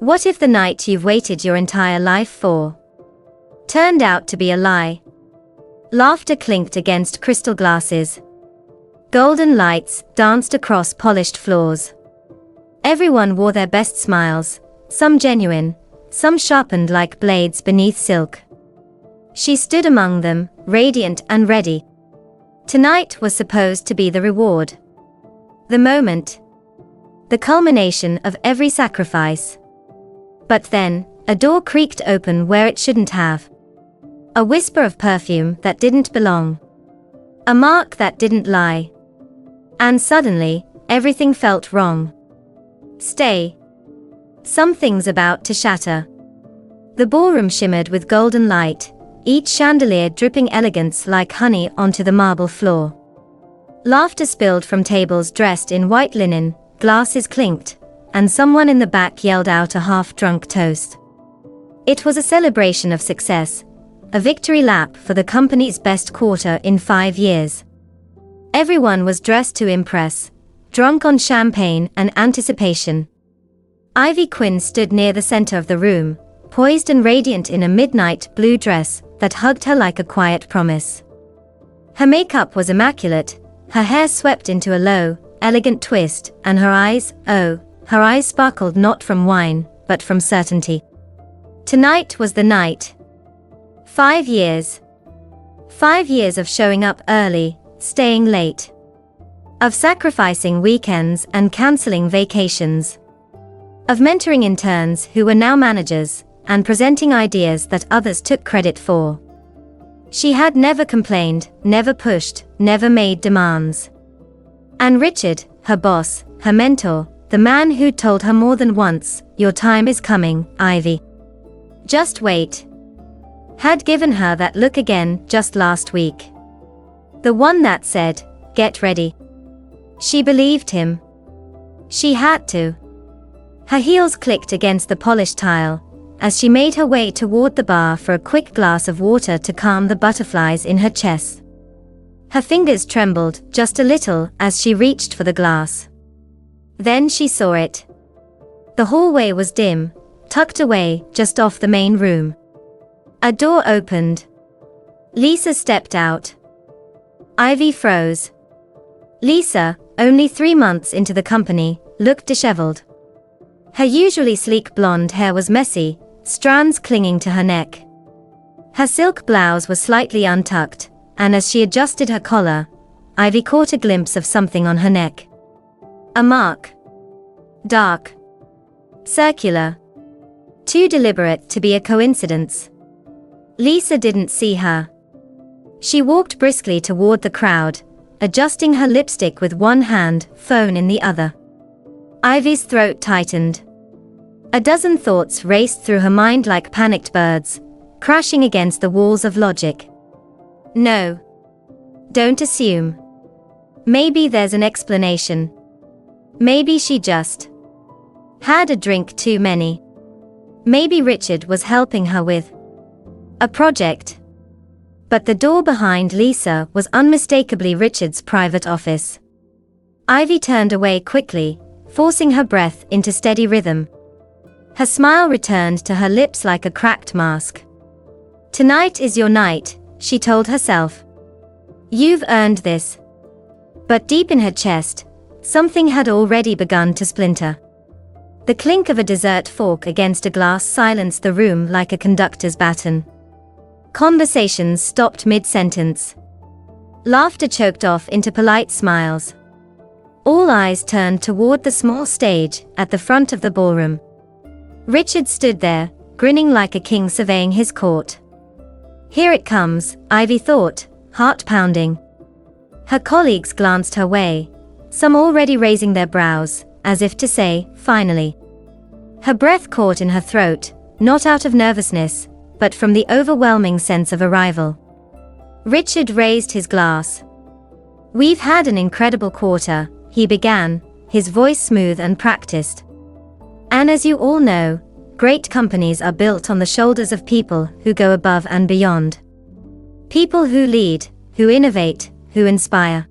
What if the night you've waited your entire life for turned out to be a lie? Laughter clinked against crystal glasses. Golden lights danced across polished floors. Everyone wore their best smiles, some genuine, some sharpened like blades beneath silk. She stood among them, radiant and ready. Tonight was supposed to be the reward. The moment. The culmination of every sacrifice. But then, a door creaked open where it shouldn't have. A whisper of perfume that didn't belong. A mark that didn't lie. And suddenly, everything felt wrong. Stay. Something's about to shatter. The ballroom shimmered with golden light, each chandelier dripping elegance like honey onto the marble floor. Laughter spilled from tables dressed in white linen, glasses clinked, and someone in the back yelled out a half-drunk toast. It was a celebration of success, a victory lap for the company's best quarter in 5 years. Everyone was dressed to impress, drunk on champagne and anticipation. Ivy Quinn stood near the center of the room, poised and radiant in a midnight blue dress that hugged her like a quiet promise. Her makeup was immaculate, her hair swept into a low, elegant twist, and her eyes, her eyes sparkled not from wine, but from certainty. Tonight was the night. 5 years. 5 years of showing up early, staying late. Of sacrificing weekends and canceling vacations. Of mentoring interns who were now managers, and presenting ideas that others took credit for. She had never complained, never pushed, never made demands. And Richard, her boss, her mentor, the man who'd told her more than once, "Your time is coming, Ivy. Just wait," had given her that look again just last week. The one that said, "Get ready." She believed him. She had to. Her heels clicked against the polished tile, as she made her way toward the bar for a quick glass of water to calm the butterflies in her chest. Her fingers trembled just a little as she reached for the glass. Then she saw it. The hallway was dim, tucked away just off the main room. A door opened. Lisa stepped out. Ivy froze. Lisa, only 3 months into the company, looked disheveled. Her usually sleek blonde hair was messy, strands clinging to her neck. Her silk blouse was slightly untucked, and as she adjusted her collar, Ivy caught a glimpse of something on her neck. A mark. Dark. Circular. Too deliberate to be a coincidence. Lisa didn't see her. She walked briskly toward the crowd, adjusting her lipstick with one hand, phone in the other. Ivy's throat tightened. A dozen thoughts raced through her mind like panicked birds, crashing against the walls of logic. No. Don't assume. Maybe there's an explanation. Maybe she just had a drink too many. Maybe Richard was helping her with a project. But the door behind Lisa was unmistakably Richard's private office. Ivy turned away quickly, forcing her breath into steady rhythm. Her smile returned to her lips like a cracked mask. "Tonight is your night," she told herself. "You've earned this." But deep in her chest, something had already begun to splinter. The clink of a dessert fork against a glass silenced the room like a conductor's baton. Conversations stopped mid-sentence. Laughter choked off into polite smiles. All eyes turned toward the small stage at the front of the ballroom. Richard stood there, grinning like a king surveying his court. "Here it comes," Ivy thought, heart pounding. Her colleagues glanced her way, some already raising their brows, as if to say, "Finally." Her breath caught in her throat, not out of nervousness, but from the overwhelming sense of arrival. Richard raised his glass. "We've had an incredible quarter," he began, his voice smooth and practiced. "And as you all know, great companies are built on the shoulders of people who go above and beyond. People who lead, who innovate, who inspire."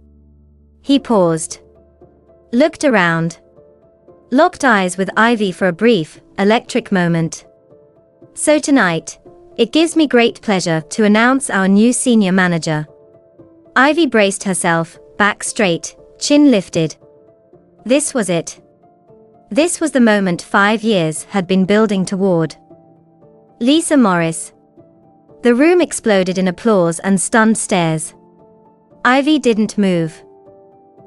He paused. Looked around. locked eyes with Ivy for a brief, electric moment. So tonight, it gives me great pleasure to announce our new senior manager. Ivy braced herself, back straight, chin lifted. This was it. This was the moment 5 years had been building toward. Lisa Morris. The room exploded in applause and stunned stares. Ivy didn't move.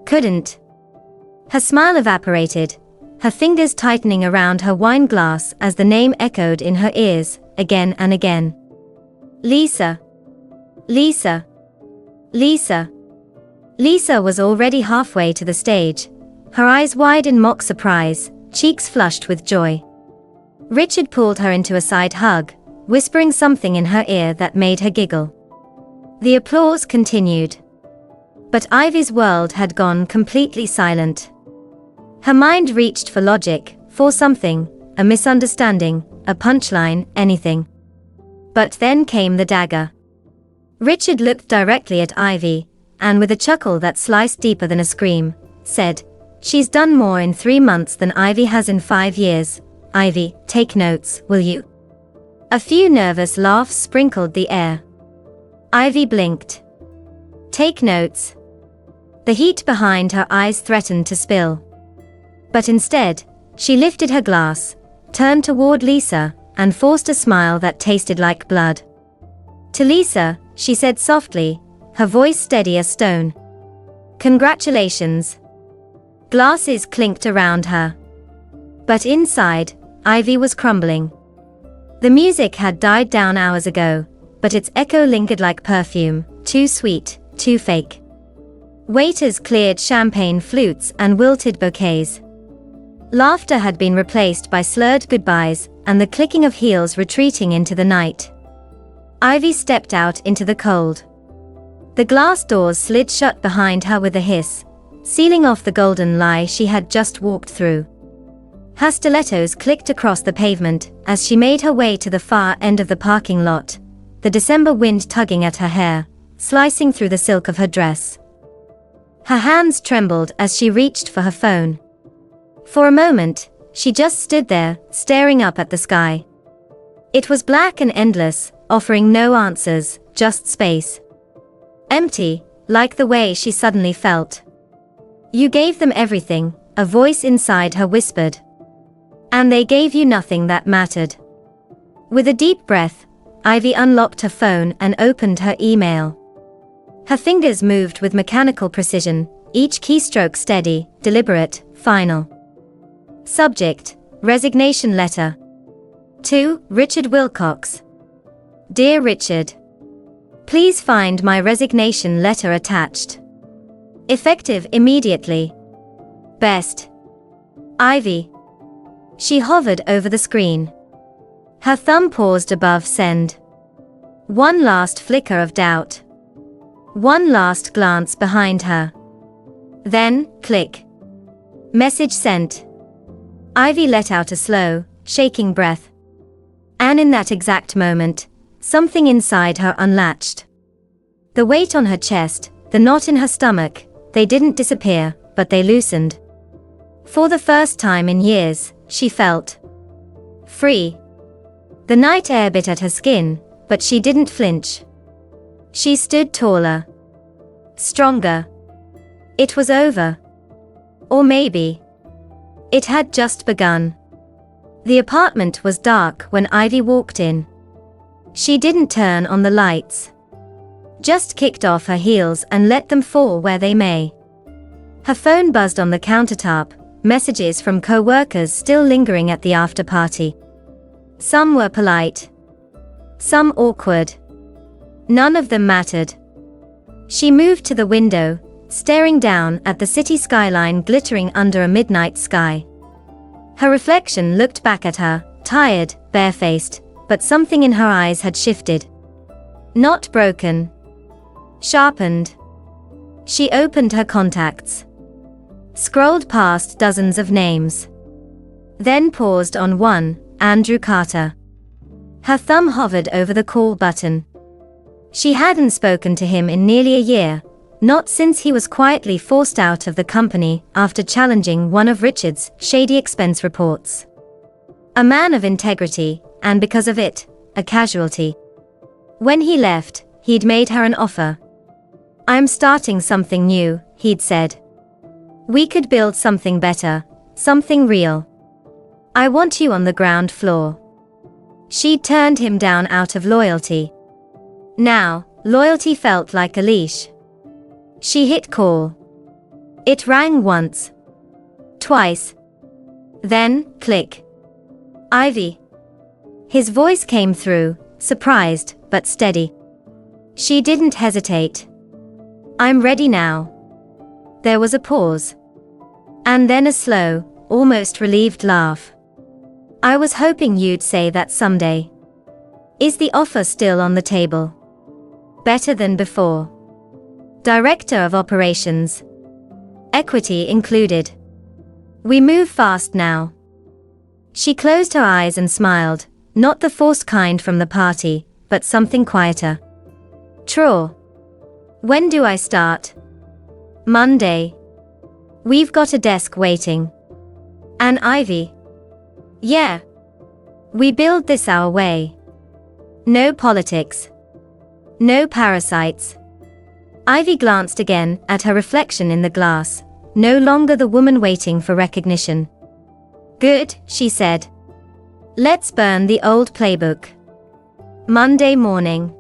Couldn't. Her smile evaporated, her fingers tightening around her wine glass as the name echoed in her ears, again and again. Lisa. Lisa. Lisa. Lisa was already halfway to the stage, her eyes wide in mock surprise, cheeks flushed with joy. Richard pulled her into a side hug, whispering something in her ear that made her giggle. The applause continued. But Ivy's world had gone completely silent. Her mind reached for logic, for something, a misunderstanding, a punchline, anything. But then came the dagger. Richard looked directly at Ivy, and with a chuckle that sliced deeper than a scream, said, "She's done more in 3 months than Ivy has in 5 years. Ivy, take notes, will you?" A few nervous laughs sprinkled the air. Ivy blinked. Take notes. The heat behind her eyes threatened to spill. But instead, she lifted her glass, turned toward Lisa, and forced a smile that tasted like blood. To Lisa, she said softly, her voice steady as stone. "Congratulations." Glasses clinked around her. But inside, Ivy was crumbling. The music had died down hours ago, but its echo lingered like perfume, too sweet, too fake. Waiters cleared champagne flutes and wilted bouquets. Laughter had been replaced by slurred goodbyes and the clicking of heels retreating into the night. Ivy stepped out into the cold. The glass doors slid shut behind her with a hiss, sealing off the golden lie she had just walked through. Her stilettos clicked across the pavement as she made her way to the far end of the parking lot, the December wind tugging at her hair, slicing through the silk of her dress. Her hands trembled as she reached for her phone. For a moment, she just stood there, staring up at the sky. It was black and endless, offering no answers, just space. Empty, like the way she suddenly felt. "You gave them everything," a voice inside her whispered. "And they gave you nothing that mattered." With a deep breath, Ivy unlocked her phone and opened her email. Her fingers moved with mechanical precision, each keystroke steady, deliberate, final. Subject: Resignation letter. To Richard Wilcox. Dear Richard, please find my resignation letter attached. Effective immediately. Best. Ivy. She hovered over the screen. Her thumb paused above send. One last flicker of doubt. One last glance behind her. Then, click. Message sent. Ivy let out a slow, shaking breath. And in that exact moment, something inside her unlatched. The weight on her chest, the knot in her stomach, they didn't disappear, but they loosened. For the first time in years, she felt free. The night air bit at her skin, but she didn't flinch. She stood taller. Stronger. It was over. Or maybe it had just begun. The apartment was dark when Ivy walked in. She didn't turn on the lights. Just kicked off her heels and let them fall where they may. Her phone buzzed on the countertop, messages from co-workers still lingering at the after-party. Some were polite. Some awkward. None of them mattered. She moved to the window, staring down at the city skyline glittering under a midnight sky. Her reflection looked back at her, tired, barefaced, but something in her eyes had shifted. Not broken. Sharpened. She opened her contacts. Scrolled past dozens of names. Then paused on one, Andrew Carter. Her thumb hovered over the call button. She hadn't spoken to him in nearly a year, not since he was quietly forced out of the company after challenging one of Richard's shady expense reports. A man of integrity, and because of it, a casualty. When he left, he'd made her an offer. "I'm starting something new," he'd said. "We could build something better, something real. I want you on the ground floor." She'd turned him down out of loyalty. Now, loyalty felt like a leash. She hit call. It rang once. Twice. Then, click. "Ivy." His voice came through, surprised, but steady. She didn't hesitate. "I'm ready now." There was a pause. And then a slow, almost relieved laugh. "I was hoping you'd say that someday. Is the offer still on the table? Better than before. Director of Operations. Equity included. We move fast now." She closed her eyes and smiled, not the forced kind from the party, but something quieter. "Sure. When do I start?" "Monday. We've got a desk waiting." "And Ivy?" "Yeah. We build this our way. No politics. No parasites." Ivy glanced again at her reflection in the glass, no longer the woman waiting for recognition. "Good," she said. "Let's burn the old playbook." Monday morning.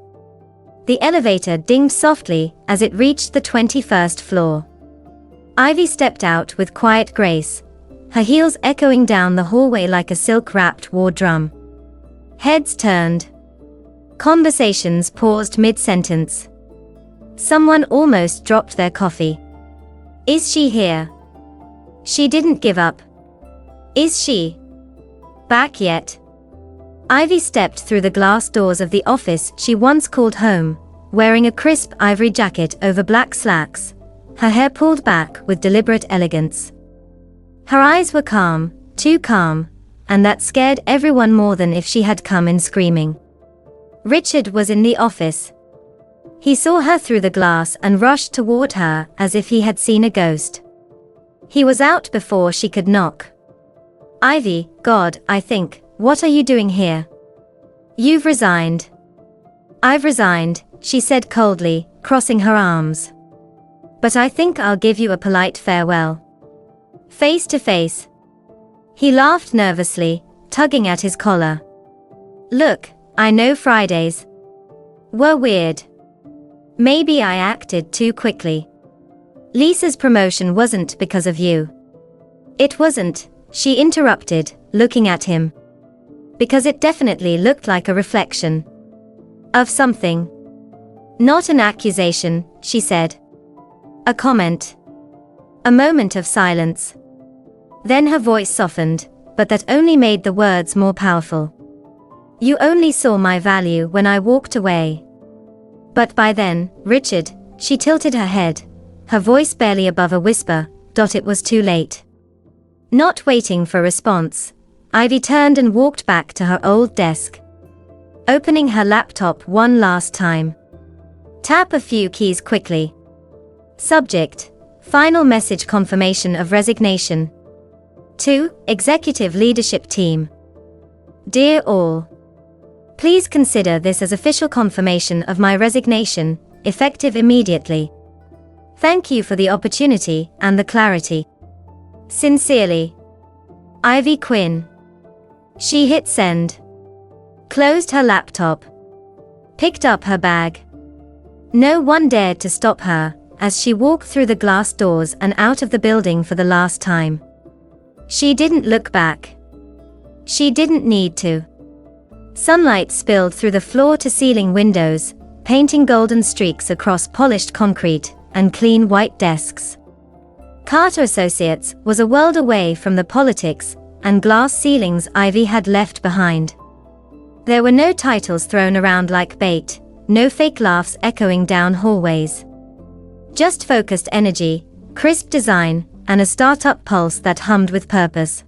The elevator dinged softly as it reached the 21st floor. Ivy stepped out with quiet grace, her heels echoing down the hallway like a silk-wrapped war drum. Heads turned. Conversations paused mid-sentence. Someone almost dropped their coffee. "Is she here?" She didn't give up. "Is she back yet?" Ivy stepped through the glass doors of the office she once called home, wearing a crisp ivory jacket over black slacks, her hair pulled back with deliberate elegance. Her eyes were calm, too calm, and that scared everyone more than if she had come in screaming. Richard was in the office. He saw her through the glass and rushed toward her as if he had seen a ghost. He was out before she could knock. "Ivy, God, I think, what are you doing here?" "You've resigned." "I've resigned," she said coldly, crossing her arms. "But I think I'll give you a polite farewell. Face to face." He laughed nervously, tugging at his collar. "Look, I know Fridays were weird. Maybe I acted too quickly. Lisa's promotion wasn't because of you." "It wasn't," she interrupted, looking at him. "Because it definitely looked like a reflection of something. Not an accusation," she said. "A comment." A moment of silence. Then her voice softened, but that only made the words more powerful. "You only saw my value when I walked away. But by then, Richard," she tilted her head, her voice barely above a whisper, "It was too late." Not waiting for response, Ivy turned and walked back to her old desk. Opening her laptop one last time. Tap a few keys quickly. Subject: Final message confirmation of resignation. To Executive Leadership Team. Dear all. Please consider this as official confirmation of my resignation, effective immediately. Thank you for the opportunity and the clarity. Sincerely, Ivy Quinn. She hit send. Closed her laptop. Picked up her bag. No one dared to stop her as she walked through the glass doors and out of the building for the last time. She didn't look back. She didn't need to. Sunlight spilled through the floor-to-ceiling windows, painting golden streaks across polished concrete and clean white desks. Carter Associates was a world away from the politics and glass ceilings Ivy had left behind. There were no titles thrown around like bait, no fake laughs echoing down hallways. Just focused energy, crisp design, and a startup pulse that hummed with purpose.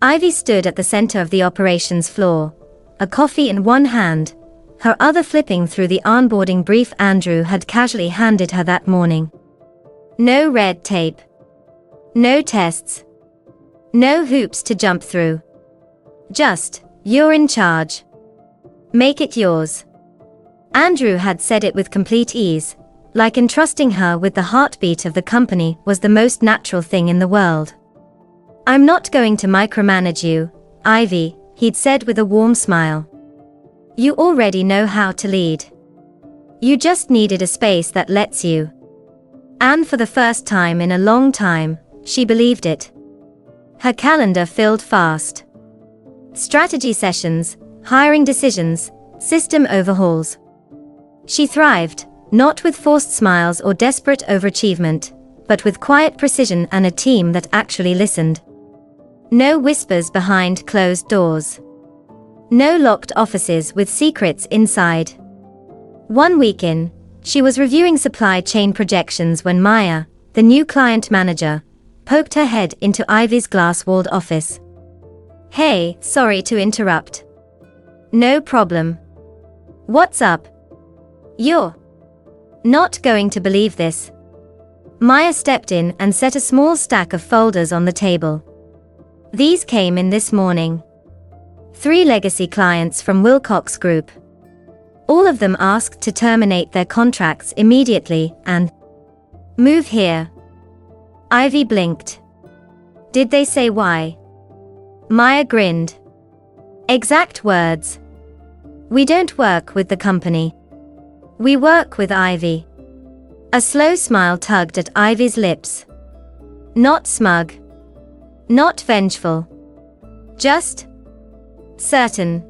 Ivy stood at the center of the operations floor, a coffee in one hand, her other flipping through the onboarding brief Andrew had casually handed her that morning. No red tape. No tests. No hoops to jump through. Just, you're in charge. Make it yours. Andrew had said it with complete ease, like entrusting her with the heartbeat of the company was the most natural thing in the world. I'm not going to micromanage you, Ivy, he'd said with a warm smile. You already know how to lead. You just needed a space that lets you. And for the first time in a long time, she believed it. Her calendar filled fast. Strategy sessions, hiring decisions, system overhauls. She thrived, not with forced smiles or desperate overachievement, but with quiet precision and a team that actually listened. No whispers behind closed doors. No locked offices with secrets inside. One week in, she was reviewing supply chain projections when Maya, the new client manager, poked her head into Ivy's glass-walled office. Hey, sorry to interrupt. No problem. What's up? You're not going to believe this. Maya stepped in and set a small stack of folders on the table. These came in this morning. 3 legacy clients from Wilcox Group. All of them asked to terminate their contracts immediately and move here. Ivy blinked. Did they say why? Maya grinned. Exact words. We don't work with the company. We work with Ivy. A slow smile tugged at Ivy's lips. Not smug. Not vengeful. Just certain.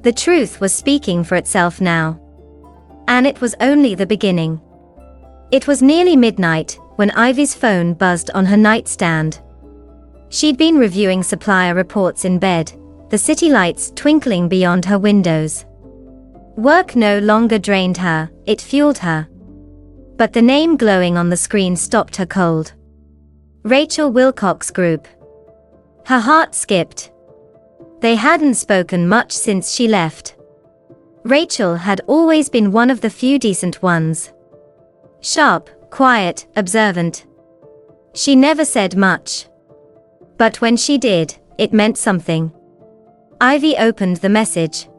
The truth was speaking for itself now. And it was only the beginning. It was nearly midnight when Ivy's phone buzzed on her nightstand. She'd been reviewing supplier reports in bed, the city lights twinkling beyond her windows. Work no longer drained her, it fueled her. But the name glowing on the screen stopped her cold. Rachel Wilcox Group. Her heart skipped. They hadn't spoken much since she left. Rachel had always been one of the few decent ones. Sharp, quiet, observant. She never said much. But when she did, it meant something. Ivy opened the message.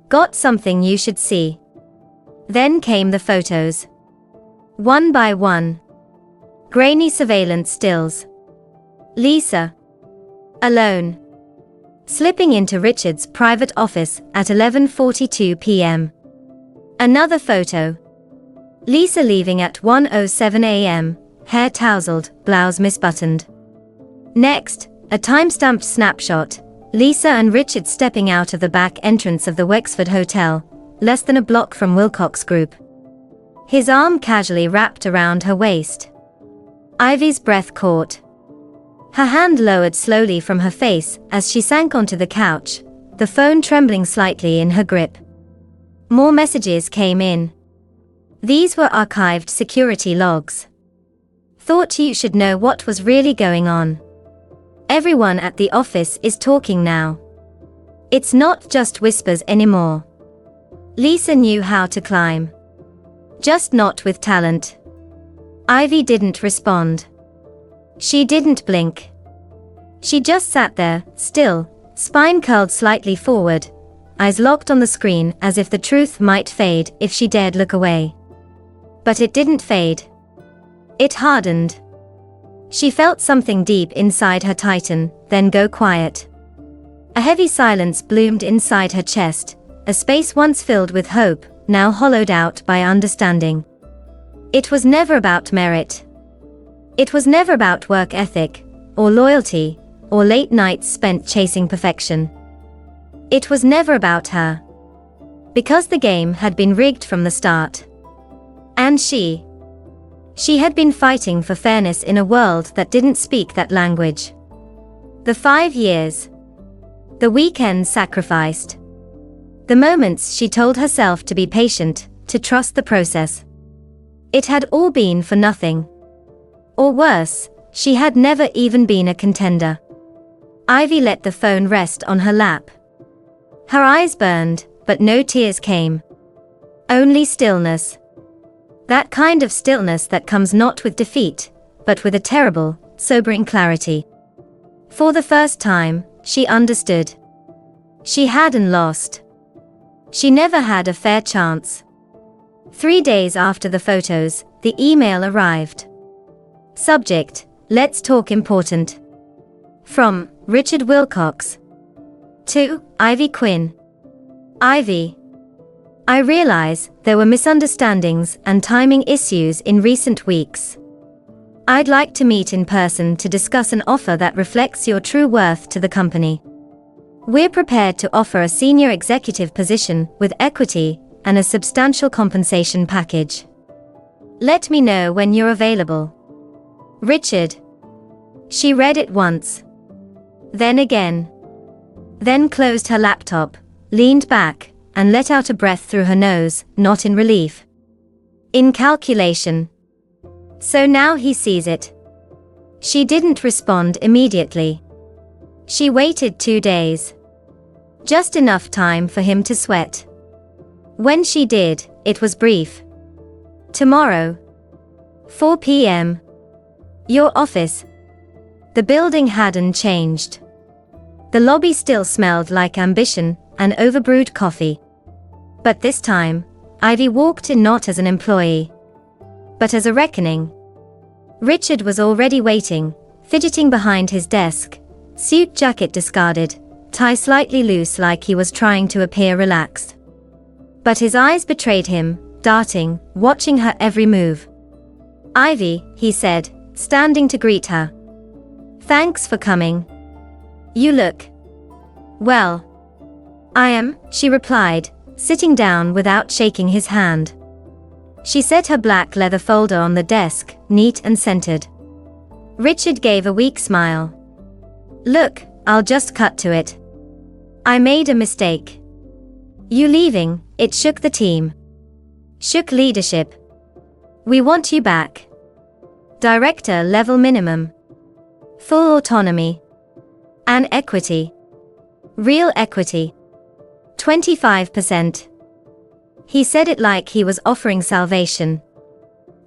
Got something you should see. Then came the photos. One by one. Grainy surveillance stills. Lisa. Alone. Slipping into Richard's private office at 11:42 p.m. Another photo. Lisa leaving at 1:07 a.m., hair tousled, blouse misbuttoned. Next, a time-stamped snapshot, Lisa and Richard stepping out of the back entrance of the Wexford Hotel, less than a block from Wilcox Group. His arm casually wrapped around her waist. Ivy's breath caught. Her hand lowered slowly from her face as she sank onto the couch, the phone trembling slightly in her grip. More messages came in. These were archived security logs. Thought you should know what was really going on. Everyone at the office is talking now. It's not just whispers anymore. Lisa knew how to climb. Just not with talent. Ivy didn't respond. She didn't blink. She just sat there, still, spine curled slightly forward, eyes locked on the screen as if the truth might fade if she dared look away. But it didn't fade. It hardened. She felt something deep inside her tighten, then go quiet. A heavy silence bloomed inside her chest, a space once filled with hope, now hollowed out by understanding. It was never about merit. It was never about work ethic, or loyalty, or late nights spent chasing perfection. It was never about her. Because the game had been rigged from the start. And she had been fighting for fairness in a world that didn't speak that language. The 5 years. The weekends sacrificed. The moments she told herself to be patient, to trust the process. It had all been for nothing. Or worse, she had never even been a contender. Ivy let the phone rest on her lap. Her eyes burned, but no tears came. Only stillness. That kind of stillness that comes not with defeat, but with a terrible, sobering clarity. For the first time, she understood. She hadn't lost. She never had a fair chance. 3 days after the photos, the email arrived. Subject: Let's talk important. From Richard Wilcox. To Ivy Quinn. Ivy. I realize there were misunderstandings and timing issues in recent weeks. I'd like to meet in person to discuss an offer that reflects your true worth to the company. We're prepared to offer a senior executive position with equity and a substantial compensation package. Let me know when you're available. Richard. She read it once. Then again. Then closed her laptop, leaned back, and let out a breath through her nose, not in relief. In calculation. So now he sees it. She didn't respond immediately. She waited 2 days. Just enough time for him to sweat. When she did, it was brief. Tomorrow. 4 p.m. Your office. The building hadn't changed. The lobby still smelled like ambition and overbrewed coffee. But this time, Ivy walked in not as an employee, but as a reckoning. Richard was already waiting, fidgeting behind his desk, suit jacket discarded, tie slightly loose like he was trying to appear relaxed. But his eyes betrayed him, darting, watching her every move. Ivy, he said, standing to greet her. Thanks for coming. You look well. I am, she replied, sitting down without shaking his hand. She set her black leather folder on the desk, neat and centered. Richard gave a weak smile. Look, I'll just cut to it. I made a mistake. You leaving, it shook the team. Shook leadership. We want you back. Director level minimum. Full autonomy. And equity. Real equity. 25%. He said it like he was offering salvation.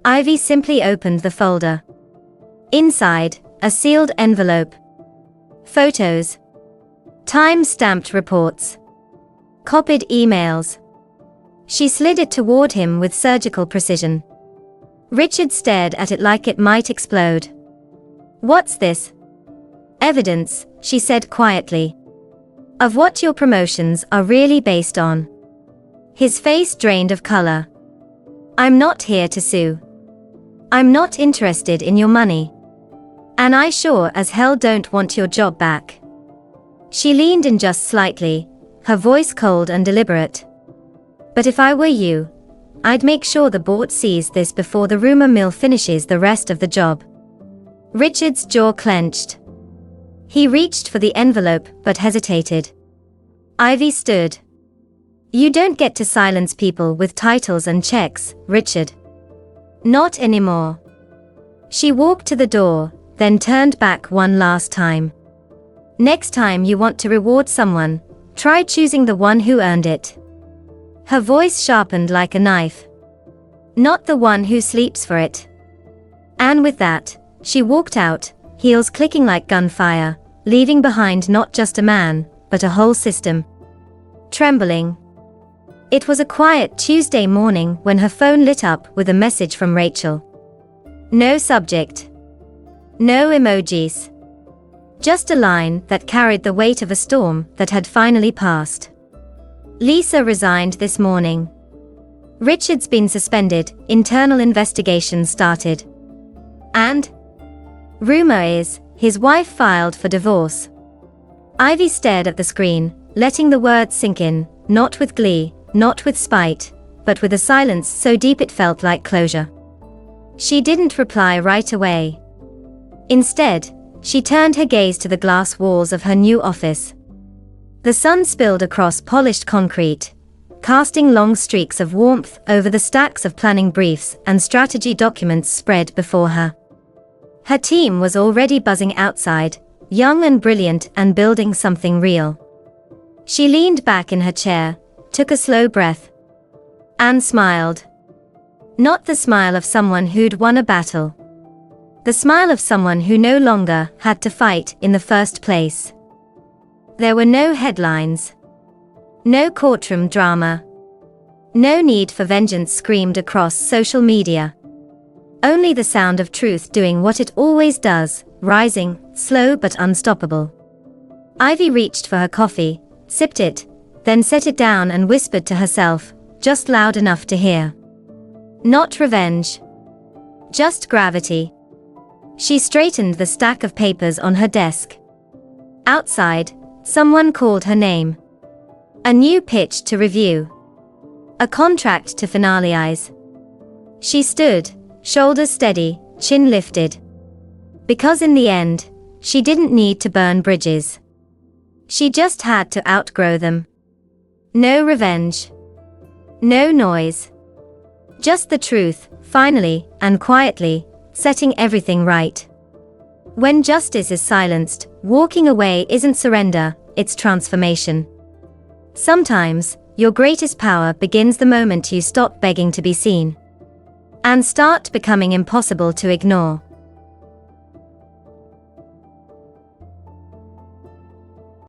Ivy simply opened the folder. Inside, a sealed envelope. Photos. Time-stamped reports. Copied emails. She slid it toward him with surgical precision. Richard stared at it like it might explode. What's this? Evidence, she said quietly. Of what your promotions are really based on. His face drained of color. I'm not here to sue. I'm not interested in your money. And I sure as hell don't want your job back. She leaned in just slightly, her voice cold and deliberate. But if I were you, I'd make sure the board sees this before the rumor mill finishes the rest of the job. Richard's jaw clenched. He reached for the envelope but hesitated. Ivy stood. You don't get to silence people with titles and checks, Richard. Not anymore. She walked to the door, then turned back one last time. Next time you want to reward someone, try choosing the one who earned it. Her voice sharpened like a knife. Not the one who sleeps for it. And with that, she walked out, heels clicking like gunfire, leaving behind not just a man, but a whole system. Trembling. It was a quiet Tuesday morning when her phone lit up with a message from Rachel. No subject. No emojis. Just a line that carried the weight of a storm that had finally passed. Lisa resigned this morning. Richard's been suspended, internal investigations started. And? Rumor is, his wife filed for divorce. Ivy stared at the screen, letting the words sink in, not with glee, not with spite, but with a silence so deep it felt like closure. She didn't reply right away. Instead, she turned her gaze to the glass walls of her new office. The sun spilled across polished concrete, casting long streaks of warmth over the stacks of planning briefs and strategy documents spread before her. Her team was already buzzing outside, young and brilliant and building something real. She leaned back in her chair, took a slow breath. Anne smiled. Not the smile of someone who'd won a battle. The smile of someone who no longer had to fight in the first place. There were no headlines. No courtroom drama. No need for vengeance screamed across social media. Only the sound of truth doing what it always does, rising, slow but unstoppable. Ivy reached for her coffee, sipped it, then set it down and whispered to herself, just loud enough to hear. Not revenge. Just gravity. She straightened the stack of papers on her desk. Outside, someone called her name. A new pitch to review. A contract to finalize. She stood, shoulders steady, chin lifted. Because in the end, she didn't need to burn bridges. She just had to outgrow them. No revenge. No noise. Just the truth, finally, and quietly, setting everything right. When justice is silenced, walking away isn't surrender, it's transformation. Sometimes, your greatest power begins the moment you stop begging to be seen. And start becoming impossible to ignore.